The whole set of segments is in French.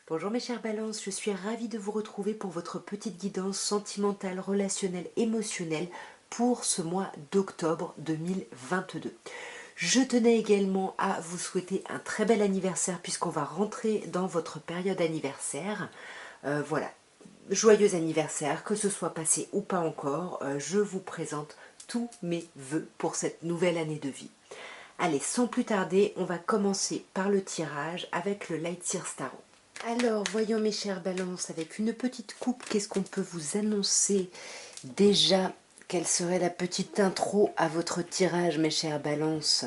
Bonjour mes chères balances, je suis ravie de vous retrouver pour votre petite guidance sentimentale, relationnelle, émotionnelle pour ce mois d'octobre 2022. Je tenais également à vous souhaiter un très bel anniversaire puisqu'on va rentrer dans votre période anniversaire. Voilà, joyeux anniversaire, que ce soit passé ou pas encore, je vous présente tous mes vœux pour cette nouvelle année de vie. Allez, sans plus tarder, on va commencer par le tirage avec le Light Seer Tarot. Alors, voyons mes chères balances, avec une petite coupe, qu'est-ce qu'on peut vous annoncer déjà? Quelle serait la petite intro à votre tirage, mes chères balances?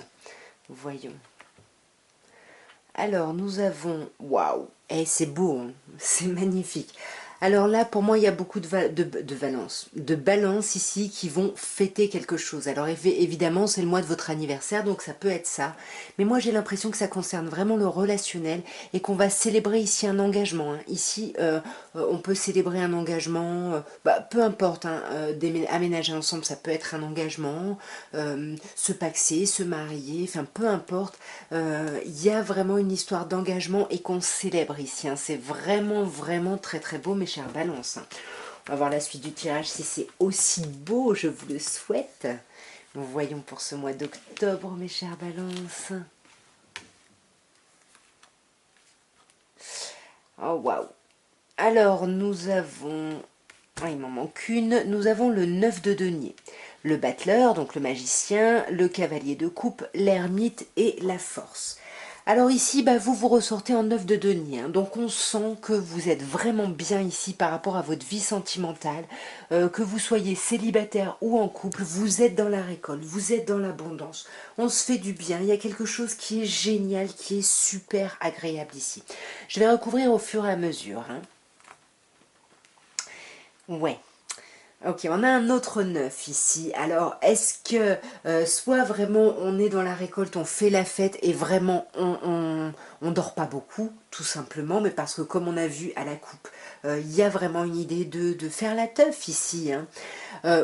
Voyons. Alors, nous avons... Waouh! Eh, c'est beau, hein, c'est magnifique. Alors là, pour moi, il y a beaucoup de balances ici qui vont fêter quelque chose. Alors évidemment, c'est le mois de votre anniversaire, donc ça peut être ça. Mais moi, j'ai l'impression que ça concerne vraiment le relationnel et qu'on va célébrer ici un engagement. Hein. Ici, on peut célébrer un engagement, peu importe, hein, aménager ensemble, ça peut être un engagement, se paxer, se marier, enfin peu importe. Il y a vraiment une histoire d'engagement et qu'on célèbre ici. Hein. C'est vraiment, vraiment très très beau, mes chères balances. On va voir la suite du tirage si c'est aussi beau, je vous le souhaite. Voyons pour ce mois d'octobre, mes chères balances. Oh waouh! Alors nous avons... Ah, il m'en manque une. Nous avons le 9 de denier. Le battleur, donc le magicien, le cavalier de coupe, l'ermite et la force. Alors ici, vous vous ressortez en 9 de denier, hein. Donc on sent que vous êtes vraiment bien ici par rapport à votre vie sentimentale, que vous soyez célibataire ou en couple, vous êtes dans la récolte, vous êtes dans l'abondance, on se fait du bien, il y a quelque chose qui est génial, qui est super agréable ici. Je vais recouvrir au fur et à mesure, hein. Ouais. Ok, on a un autre 9 ici. Alors, est-ce que soit vraiment on est dans la récolte, on fait la fête et vraiment on dort pas beaucoup, tout simplement, mais parce que comme on a vu à la coupe, il y a vraiment une idée de faire la teuf ici. Hein.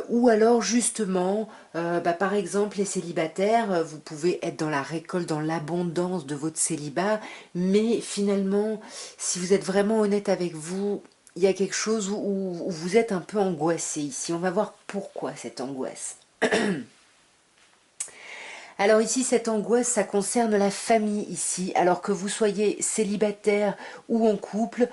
Ou alors justement, par exemple, les célibataires, vous pouvez être dans la récolte, dans l'abondance de votre célibat, mais finalement, si vous êtes vraiment honnête avec vous, il y a quelque chose où vous êtes un peu angoissé ici. On va voir pourquoi cette angoisse. Alors ici, cette angoisse, ça concerne la famille ici. Alors que vous soyez célibataire ou en couple,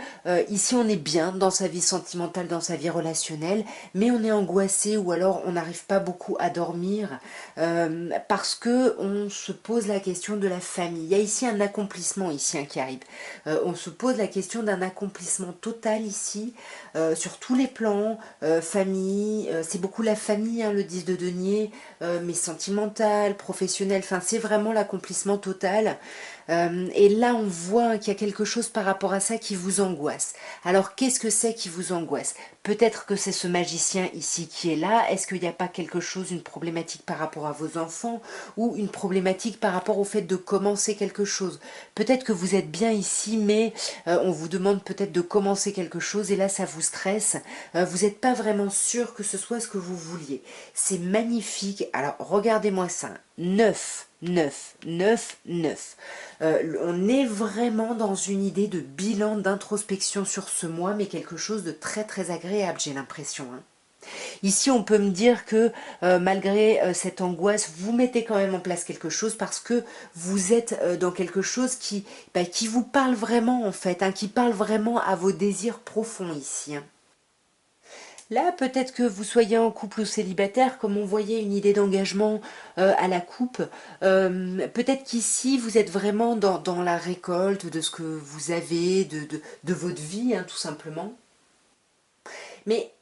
ici on est bien dans sa vie sentimentale, dans sa vie relationnelle, mais on est angoissé ou alors on n'arrive pas beaucoup à dormir parce que on se pose la question de la famille. Il y a ici un accomplissement ici hein, qui arrive. On se pose la question d'un accomplissement total ici, sur tous les plans, famille, c'est beaucoup la famille, hein, le 10 de denier, mais sentimentale, professionnelle, enfin c'est vraiment l'accomplissement total. Et là on voit qu'il y a quelque chose par rapport à ça qui vous angoisse. Alors qu'est-ce que c'est qui vous angoisse? Peut-être que c'est ce magicien ici qui est là. Est-ce qu'il n'y a pas quelque chose, une problématique par rapport à vos enfants ou une problématique par rapport au fait de commencer quelque chose? Peut-être que vous êtes bien ici, mais on vous demande peut-être de commencer quelque chose et là ça vous stresse. Vous n'êtes pas vraiment sûr que ce soit ce que vous vouliez. C'est magnifique. Alors regardez-moi ça. 9, 9, 9, 9. On est vraiment dans une idée de bilan, d'introspection sur ce mois, mais quelque chose de très très agréable, j'ai l'impression. Hein. Ici, on peut me dire que malgré cette angoisse, vous mettez quand même en place quelque chose parce que vous êtes dans quelque chose qui vous parle vraiment en fait, hein, qui parle vraiment à vos désirs profonds ici. Hein. Là, peut-être que vous soyez en couple ou célibataire, comme on voyait une idée d'engagement à la coupe. Peut-être qu'ici, vous êtes vraiment dans la récolte de ce que vous avez, de votre vie, hein, tout simplement. Mais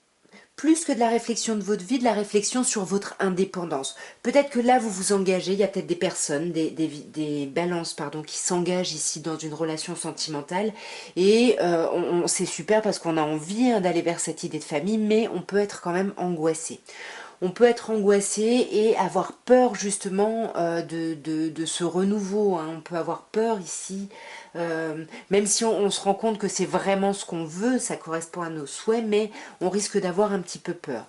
plus que de la réflexion de votre vie, de la réflexion sur votre indépendance. Peut-être que là, vous vous engagez, il y a peut-être des personnes, des balances, pardon, qui s'engagent ici dans une relation sentimentale. Et c'est super parce qu'on a envie hein, d'aller vers cette idée de famille, mais on peut être quand même angoissé. On peut être angoissé et avoir peur justement de ce renouveau. Hein. On peut avoir peur ici même si on se rend compte que c'est vraiment ce qu'on veut, ça correspond à nos souhaits, mais on risque d'avoir un petit peu peur.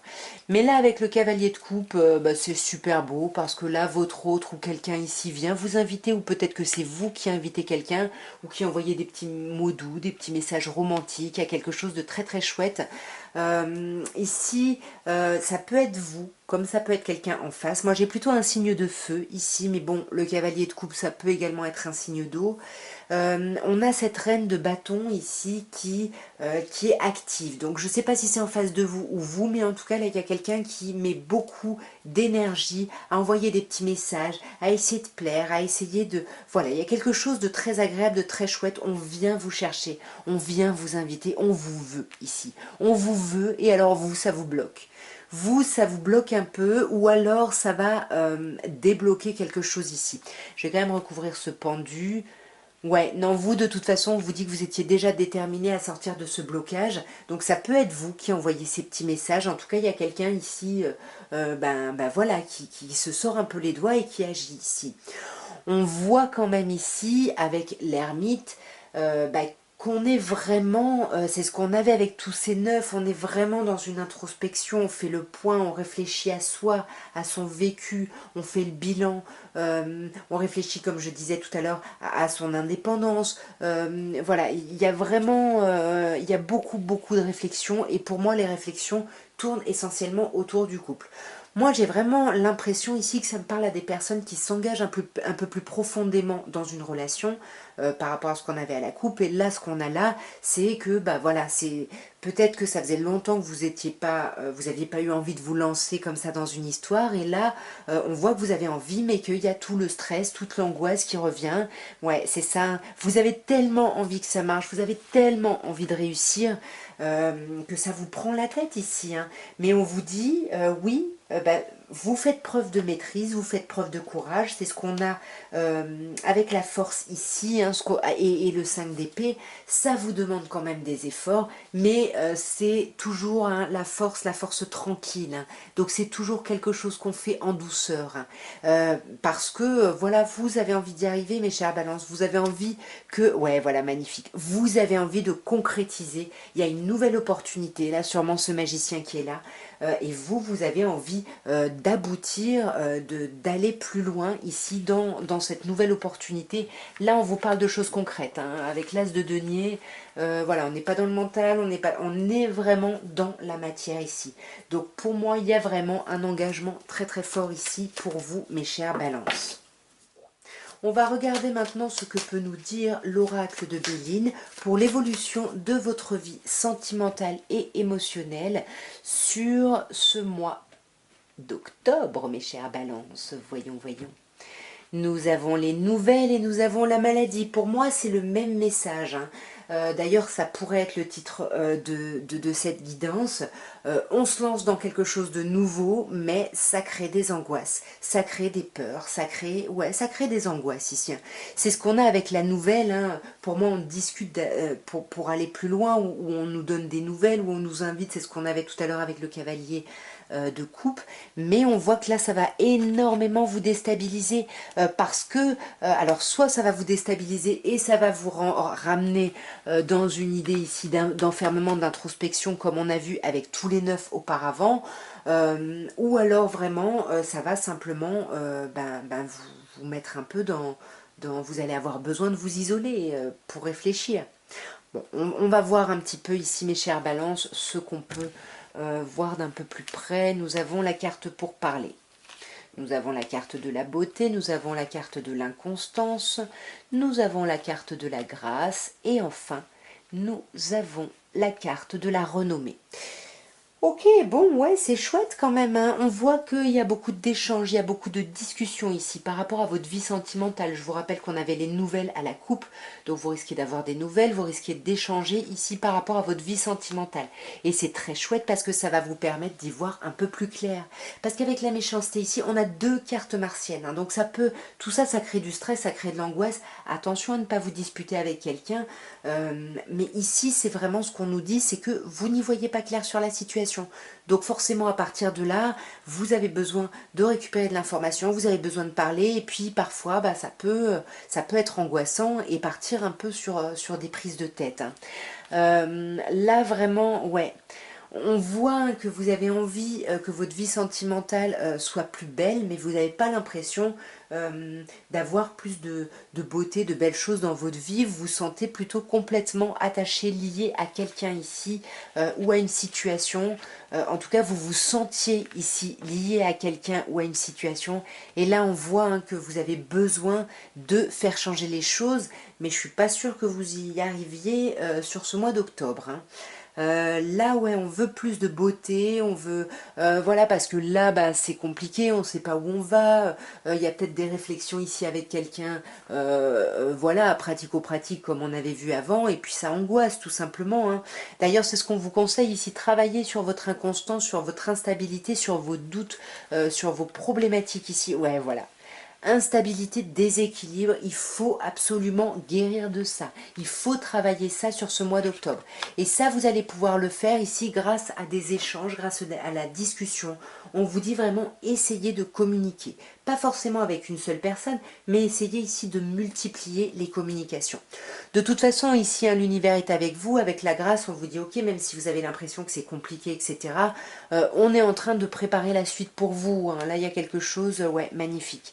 Mais là, avec le cavalier de coupe, bah, c'est super beau, parce que là, votre autre ou quelqu'un ici vient vous inviter, ou peut-être que c'est vous qui invitez quelqu'un, ou qui envoyez des petits mots doux, des petits messages romantiques, à quelque chose de très très chouette. Ici, ça peut être vous, comme ça peut être quelqu'un en face. Moi, j'ai plutôt un signe de feu ici, mais bon, le cavalier de coupe, ça peut également être un signe d'eau. On a cette reine de bâton ici qui est active. Donc, je ne sais pas si c'est en face de vous ou vous, mais en tout cas, là, il y a quelqu'un qui met beaucoup d'énergie à envoyer des petits messages, à essayer de plaire, à essayer de... Voilà, il y a quelque chose de très agréable, de très chouette. On vient vous chercher, on vient vous inviter, on vous veut ici. On vous veut et alors vous, ça vous bloque. Vous, ça vous bloque un peu ou alors ça va débloquer quelque chose ici. Je vais quand même recouvrir ce pendu. Ouais, non, vous, de toute façon, on vous dit que vous étiez déjà déterminé à sortir de ce blocage. Donc, ça peut être vous qui envoyez ces petits messages. En tout cas, il y a quelqu'un ici, voilà, qui se sort un peu les doigts et qui agit ici. On voit quand même ici, avec l'ermite, qu'on est vraiment, c'est ce qu'on avait avec tous ces neufs, on est vraiment dans une introspection, on fait le point, on réfléchit à soi, à son vécu, on fait le bilan, on réfléchit, comme je disais tout à l'heure, à son indépendance. Voilà, il y a vraiment, il y a beaucoup, beaucoup de réflexions, et pour moi, les réflexions tournent essentiellement autour du couple. Moi, j'ai vraiment l'impression ici que ça me parle à des personnes qui s'engagent un peu plus profondément dans une relation par rapport à ce qu'on avait à la coupe. Et là, ce qu'on a là, c'est que, bah voilà, c'est peut-être que ça faisait longtemps que vous étiez pas, vous n'aviez pas eu envie de vous lancer comme ça dans une histoire. Et là, on voit que vous avez envie, mais qu'il y a tout le stress, toute l'angoisse qui revient. Ouais, c'est ça. Vous avez tellement envie que ça marche, vous avez tellement envie de réussir que ça vous prend la tête ici. Hein. Mais on vous dit, oui, vous faites preuve de maîtrise, vous faites preuve de courage, c'est ce qu'on a avec la force ici, hein, et le 5 d'épée, ça vous demande quand même des efforts, mais c'est toujours hein, la force tranquille, hein. Donc c'est toujours quelque chose qu'on fait en douceur, hein. Parce que voilà, vous avez envie d'y arriver, mes chers balances, vous avez envie que, ouais voilà, magnifique, vous avez envie de concrétiser, il y a une nouvelle opportunité, là sûrement ce magicien qui est là, et vous avez envie d'aboutir, d'aller plus loin ici dans cette nouvelle opportunité. Là, on vous parle de choses concrètes, hein, avec l'as de denier. Voilà, on n'est pas dans le mental, on est vraiment dans la matière ici. Donc pour moi, il y a vraiment un engagement très très fort ici pour vous, mes chers balances. On va regarder maintenant ce que peut nous dire l'oracle de Béline pour l'évolution de votre vie sentimentale et émotionnelle sur ce mois d'octobre, mes chères balances. Voyons, voyons. Nous avons les nouvelles et nous avons la maladie. Pour moi, c'est le même message. Hein. D'ailleurs, ça pourrait être le titre de cette guidance. On se lance dans quelque chose de nouveau, mais ça crée des angoisses, ça crée des peurs, ça crée des angoisses ici. Hein. C'est ce qu'on a avec la nouvelle. Hein. Pour moi, on discute pour aller plus loin, où on nous donne des nouvelles, où on nous invite. C'est ce qu'on avait tout à l'heure avec le cavalier de coupe, mais on voit que là ça va énormément vous déstabiliser parce que, alors soit ça va vous déstabiliser et ça va vous ramener dans une idée ici d'enfermement, d'introspection comme on a vu avec tous les neufs auparavant, ou alors vraiment ça va simplement vous mettre un peu vous allez avoir besoin de vous isoler pour réfléchir. Bon, on va voir un petit peu ici, mes chères balances, ce qu'on peut voir d'un peu plus près. Nous avons la carte pour parler. Nous avons la carte de la beauté, nous avons la carte de l'inconstance, nous avons la carte de la grâce et enfin, nous avons la carte de la renommée. Ok, bon, ouais, c'est chouette quand même, hein. On voit qu'il y a beaucoup d'échanges, il y a beaucoup de discussions ici par rapport à votre vie sentimentale. Je vous rappelle qu'on avait les nouvelles à la coupe, donc vous risquez d'avoir des nouvelles, vous risquez d'échanger ici par rapport à votre vie sentimentale. Et c'est très chouette parce que ça va vous permettre d'y voir un peu plus clair. Parce qu'avec la méchanceté ici, on a deux cartes martiennes, hein. Donc ça peut, tout ça, ça crée du stress, ça crée de l'angoisse. Attention à ne pas vous disputer avec quelqu'un. Mais ici, c'est vraiment ce qu'on nous dit, c'est que vous n'y voyez pas clair sur la situation. communication. Donc forcément à partir de là, vous avez besoin de récupérer de l'information, vous avez besoin de parler et puis parfois bah, ça peut être angoissant et partir un peu sur des prises de tête, hein. Là vraiment, ouais. On voit que vous avez envie que votre vie sentimentale soit plus belle, mais vous n'avez pas l'impression d'avoir plus de beauté, de belles choses dans votre vie. Vous vous sentez plutôt complètement attaché, lié à quelqu'un ici ou à une situation. En tout cas, vous vous sentiez ici lié à quelqu'un ou à une situation. Et là, on voit hein, que vous avez besoin de faire changer les choses, mais je ne suis pas sûre que vous y arriviez sur ce mois d'octobre, hein. Là ouais on veut plus de beauté, on veut voilà parce que là bah, c'est compliqué, on ne sait pas où on va, il y a peut-être des réflexions ici avec quelqu'un voilà pratico-pratique comme on avait vu avant et puis ça angoisse tout simplement, hein. D'ailleurs c'est ce qu'on vous conseille ici, travailler sur votre inconstance, sur votre instabilité, sur vos doutes, sur vos problématiques ici, ouais voilà. Instabilité, déséquilibre, il faut absolument guérir de ça. Il faut travailler ça sur ce mois d'octobre. Et ça, vous allez pouvoir le faire ici grâce à des échanges, grâce à la discussion. On vous dit vraiment essayez de communiquer. Pas forcément avec une seule personne, mais essayez ici de multiplier les communications. De toute façon, ici, hein, l'univers est avec vous, avec la grâce, on vous dit ok, même si vous avez l'impression que c'est compliqué, etc. On est en train de préparer la suite pour vous, hein. Là, il y a quelque chose, ouais, magnifique.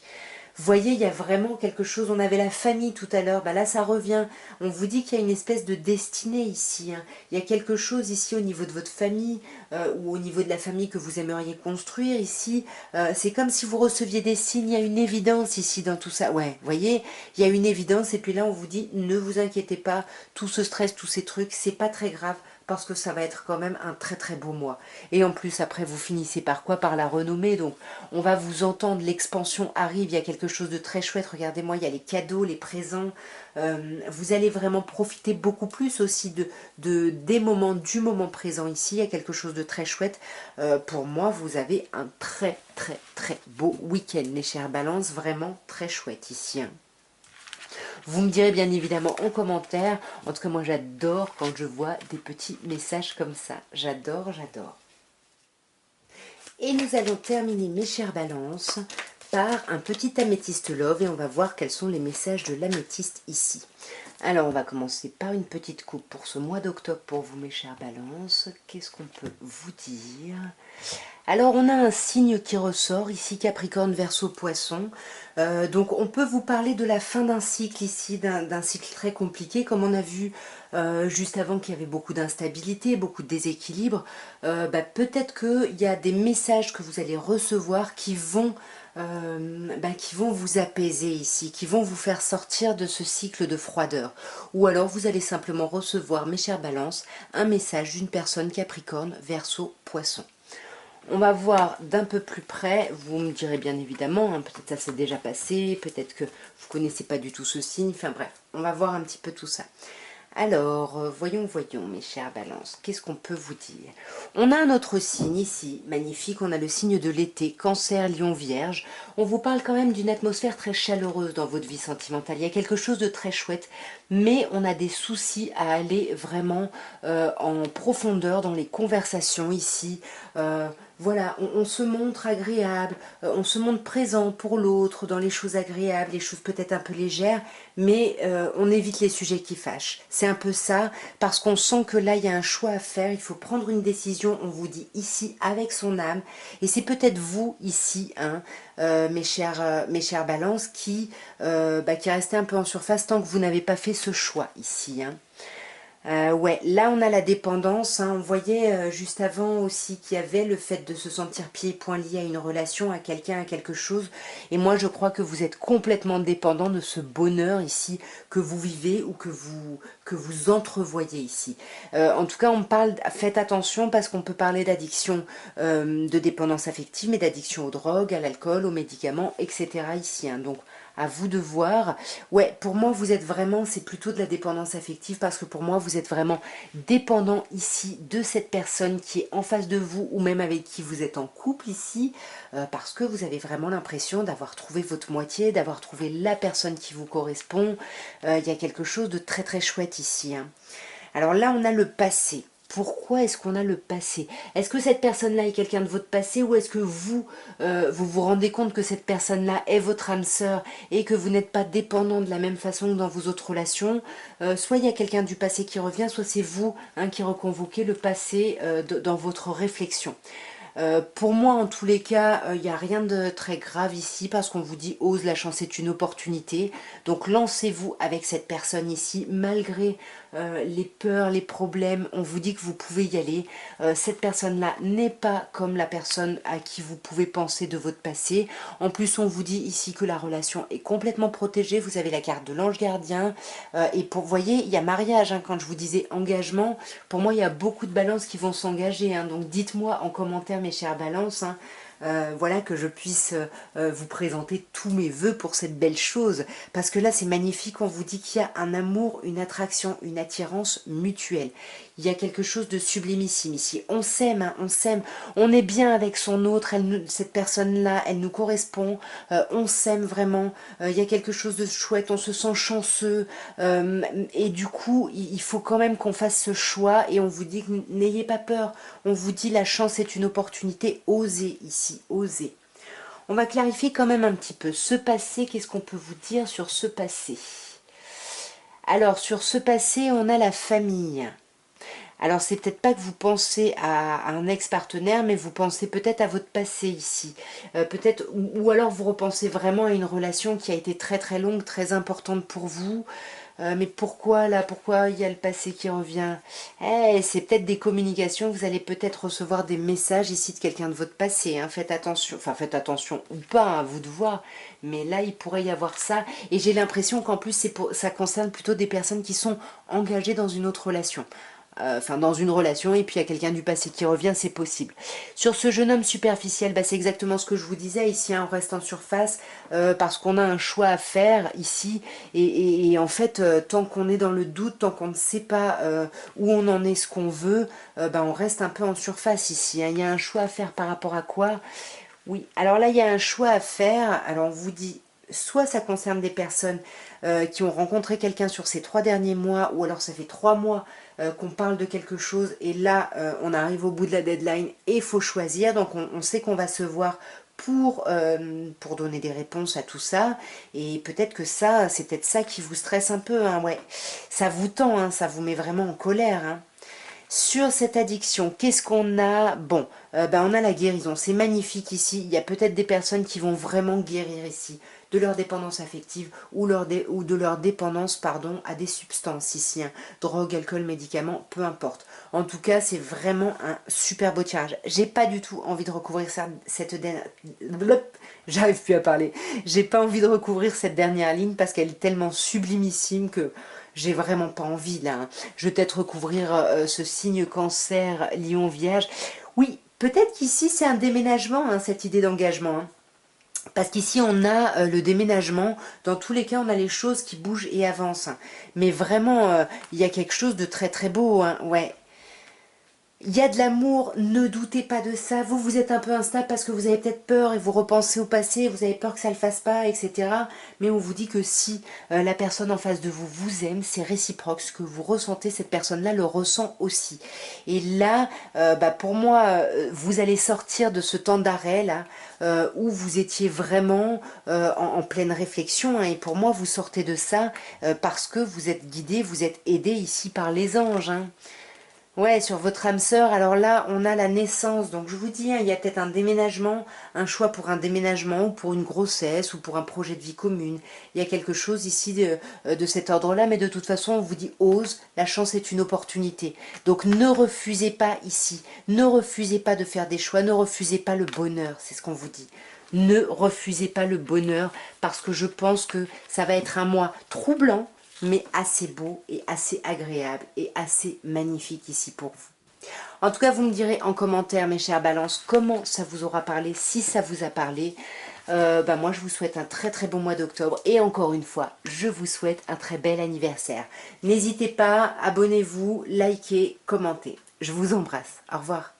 Vous voyez, il y a vraiment quelque chose, on avait la famille tout à l'heure, bah là ça revient, on vous dit qu'il y a une espèce de destinée ici, hein. Il y a quelque chose ici au niveau de votre famille, ou au niveau de la famille que vous aimeriez construire ici, c'est comme si vous receviez des signes, il y a une évidence ici dans tout ça, ouais, vous voyez, il y a une évidence et puis là on vous dit, ne vous inquiétez pas, tout ce stress, tous ces trucs, c'est pas très grave, parce que ça va être quand même un très très beau mois. Et en plus, après, vous finissez par quoi? Par la renommée. Donc, on va vous entendre, l'expansion arrive, il y a quelque chose de très chouette. Regardez-moi, il y a les cadeaux, les présents. Vous allez vraiment profiter beaucoup plus aussi des moments, du moment présent ici. Il y a quelque chose de très chouette. Pour moi, vous avez un très très très beau week-end, mes chers balances. Vraiment très chouette ici, hein. Vous me direz bien évidemment en commentaire. En tout cas, moi, j'adore quand je vois des petits messages comme ça. J'adore, j'adore. Et nous allons terminer, mes chères balances, par un petit améthyste love. Et on va voir quels sont les messages de l'améthyste ici. Alors, on va commencer par une petite coupe pour ce mois d'octobre pour vous, mes chères balances. Qu'est-ce qu'on peut vous dire? Alors, on a un signe qui ressort ici, Capricorne, Verseau, Poisson. Donc, on peut vous parler de la fin d'un cycle ici, d'un cycle très compliqué, comme on a vu juste avant qu'il y avait beaucoup d'instabilité, beaucoup de déséquilibre. Peut-être qu'il y a des messages que vous allez recevoir qui vont vous apaiser ici, qui vont vous faire sortir de ce cycle de froideur. Ou alors, vous allez simplement recevoir, mes chères balances, un message d'une personne Capricorne, Verseau, Poisson. On va voir d'un peu plus près, vous me direz bien évidemment, hein, peut-être ça s'est déjà passé, peut-être que vous ne connaissez pas du tout ce signe, enfin bref, on va voir un petit peu tout ça. Alors, voyons, mes chères balances, qu'est-ce qu'on peut vous dire? On a un autre signe ici, magnifique, on a le signe de l'été, Cancer, Lion, Vierge. On vous parle quand même d'une atmosphère très chaleureuse dans votre vie sentimentale. Il y a quelque chose de très chouette, mais on a des soucis à aller vraiment en profondeur dans les conversations ici. Voilà, on se montre agréable, on se montre présent pour l'autre dans les choses agréables, les choses peut-être un peu légères, mais on évite les sujets qui fâchent. C'est un peu ça, parce qu'on sent que là, il y a un choix à faire, il faut prendre une décision, on vous dit ici, avec son âme, et c'est peut-être vous, ici, hein, mes chères balances, qui restez un peu en surface tant que vous n'avez pas fait ce choix ici, hein. Ouais, là on a la dépendance, hein. On voyait juste avant aussi qu'il y avait le fait de se sentir pieds et poings liés à une relation, à quelqu'un, à quelque chose. Et moi je crois que vous êtes complètement dépendant de ce bonheur ici que vous vivez ou que vous entrevoyez ici. En tout cas on parle, faites attention parce qu'on peut parler d'addiction, de dépendance affective, mais d'addiction aux drogues, à l'alcool, aux médicaments, etc. ici, hein. Donc à vous de voir. Ouais, pour moi, vous êtes vraiment, c'est plutôt de la dépendance affective parce que pour moi, vous êtes vraiment dépendant ici de cette personne qui est en face de vous ou même avec qui vous êtes en couple ici parce que vous avez vraiment l'impression d'avoir trouvé votre moitié, d'avoir trouvé la personne qui vous correspond. Il y a quelque chose de très très chouette ici, hein. Alors là, on a le passé. Pourquoi est-ce qu'on a le passé? Est-ce que cette personne-là est quelqu'un de votre passé ou est-ce que vous, vous vous rendez compte que cette personne-là est votre âme sœur et que vous n'êtes pas dépendant de la même façon que dans vos autres relations? Soit il y a quelqu'un du passé qui revient, soit c'est vous hein, qui reconvoquez le passé dans votre réflexion. Pour moi, en tous les cas, il n'y a rien de très grave ici parce qu'on vous dit ose, la chance est une opportunité. Donc lancez-vous avec cette personne ici, malgré les peurs, les problèmes, on vous dit que vous pouvez y aller. Cette personne-là n'est pas comme la personne à qui vous pouvez penser de votre passé. En plus, on vous dit ici que la relation est complètement protégée. Vous avez la carte de l'ange gardien. Et pour, vous voyez, il y a mariage. Hein, quand je vous disais engagement, pour moi, il y a beaucoup de balances qui vont s'engager. Hein, donc dites-moi en commentaire, mes chères balances, hein, voilà, que je puisse vous présenter tous mes vœux pour cette belle chose. Parce que là, c'est magnifique, on vous dit qu'il y a un amour, une attraction, une attirance mutuelle. Il y a quelque chose de sublimissime ici. On s'aime, hein, on s'aime. On est bien avec son autre, cette personne-là, elle nous correspond. On s'aime vraiment. Il y a quelque chose de chouette, on se sent chanceux. Et du coup, il faut quand même qu'on fasse ce choix. Et on vous dit que n'ayez pas peur. On vous dit la chance est une opportunité. Osez ici, osez. On va clarifier quand même un petit peu. Ce passé, qu'est-ce qu'on peut vous dire sur ce passé? Alors, sur ce passé, on a la famille. Alors, c'est peut-être pas que vous pensez à un ex-partenaire, mais vous pensez peut-être à votre passé ici. Peut-être, ou alors vous repensez vraiment à une relation qui a été très très longue, très importante pour vous. Mais pourquoi là? Pourquoi il y a le passé qui revient? C'est peut-être des communications, vous allez peut-être recevoir des messages ici de quelqu'un de votre passé. Hein. Faites attention, enfin faites attention ou pas, à vous de voir. Mais là, il pourrait y avoir ça. Et j'ai l'impression qu'en plus, ça concerne plutôt des personnes qui sont engagées dans une autre relation. Enfin dans une relation et puis il y a quelqu'un du passé qui revient, c'est possible. Sur ce jeune homme superficiel, bah, c'est exactement ce que je vous disais ici, hein, on reste en surface parce qu'on a un choix à faire ici et en fait tant qu'on est dans le doute, tant qu'on ne sait pas où on en est, ce qu'on veut, bah, on reste un peu en surface ici, hein. Il y a un choix à faire par rapport à quoi? Oui, alors là il y a un choix à faire, alors on vous dit soit ça concerne des personnes qui ont rencontré quelqu'un sur ces 3 derniers mois, ou alors ça fait 3 mois qu'on parle de quelque chose, et là on arrive au bout de la deadline et il faut choisir, donc on sait qu'on va se voir pour donner des réponses à tout ça, et peut-être que ça, c'est peut-être ça qui vous stresse un peu, hein, ouais. Ça vous tend, hein, ça vous met vraiment en colère, hein. Sur cette addiction, qu'est-ce qu'on a? Bon, ben on a la guérison, c'est magnifique ici. Il y a peut-être des personnes qui vont vraiment guérir ici de leur dépendance affective ou de leur dépendance pardon, à des substances ici, hein. Drogue, alcool, médicaments, peu importe. En tout cas, c'est vraiment un super beau tirage. J'ai pas du tout envie de recouvrir cette dernière... J'arrive plus à parler. J'ai pas envie de recouvrir cette dernière ligne parce qu'elle est tellement sublimissime que j'ai vraiment pas envie là, hein. Je vais peut-être recouvrir ce signe cancer, lion, vierge. Oui, peut-être qu'ici c'est un déménagement, hein, cette idée d'engagement, hein. Parce qu'ici on a le déménagement, dans tous les cas on a les choses qui bougent et avancent, hein. Mais vraiment il y a quelque chose de très très beau, hein, ouais. Il y a de l'amour, ne doutez pas de ça. Vous, vous êtes un peu instable parce que vous avez peut-être peur et vous repensez au passé, vous avez peur que ça ne le fasse pas, etc. Mais on vous dit que si la personne en face de vous vous aime, c'est réciproque. Ce que vous ressentez, cette personne-là le ressent aussi. Et là, bah pour moi, vous allez sortir de ce temps d'arrêt là, où vous étiez vraiment en pleine réflexion. Hein, et pour moi, vous sortez de ça parce que vous êtes guidé, vous êtes aidé ici par les anges, hein. Ouais, sur votre âme sœur, alors là, on a la naissance. Donc je vous dis, hein, il y a peut-être un déménagement, un choix pour un déménagement ou pour une grossesse ou pour un projet de vie commune. Il y a quelque chose ici de cet ordre-là, mais de toute façon, on vous dit ose, la chance est une opportunité. Donc ne refusez pas ici, ne refusez pas de faire des choix, ne refusez pas le bonheur, c'est ce qu'on vous dit. Ne refusez pas le bonheur parce que je pense que ça va être un mois troublant, mais assez beau et assez agréable et assez magnifique ici pour vous. En tout cas, vous me direz en commentaire, mes chères balances, comment ça vous aura parlé, si ça vous a parlé. Bah moi, je vous souhaite un très très bon mois d'octobre et encore une fois, je vous souhaite un très bel anniversaire. N'hésitez pas, abonnez-vous, likez, commentez. Je vous embrasse. Au revoir.